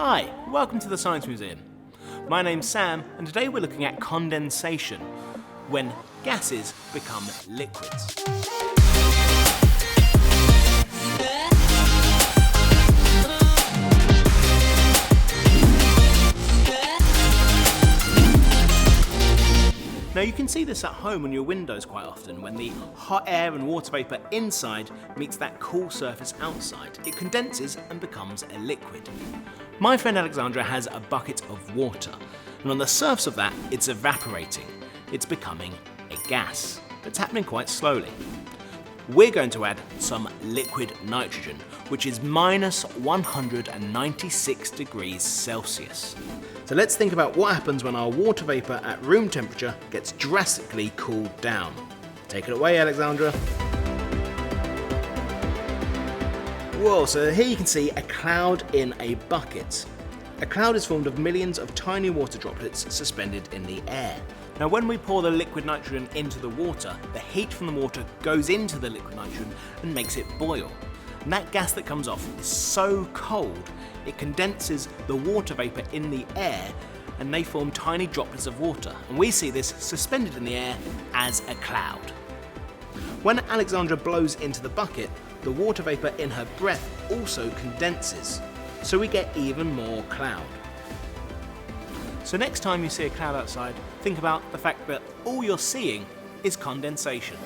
Hi, welcome to the Science Museum. My name's Sam, and today we're looking at condensation, when gases become liquids. Now you can see this at home on your windows quite often when the hot air and water vapour inside meets that cool surface outside. It condenses and becomes a liquid. My friend Alexandra has a bucket of water, and on the surface of that it's evaporating. It's becoming a gas. It's happening quite slowly. We're going to add some liquid nitrogen, which is minus 196 degrees Celsius. So let's think about what happens when our water vapour at room temperature gets drastically cooled down. Take it away, Alexandra. Whoa, so here you can see a cloud in a bucket. A cloud is formed of millions of tiny water droplets suspended in the air. Now when we pour the liquid nitrogen into the water, the heat from the water goes into the liquid nitrogen and makes it boil. And that gas that comes off is so cold, it condenses the water vapour in the air and they form tiny droplets of water. And we see this suspended in the air as a cloud. When Alexandra blows into the bucket, the water vapour in her breath also condenses, so we get even more cloud. So next time you see a cloud outside, think about the fact that all you're seeing is condensation.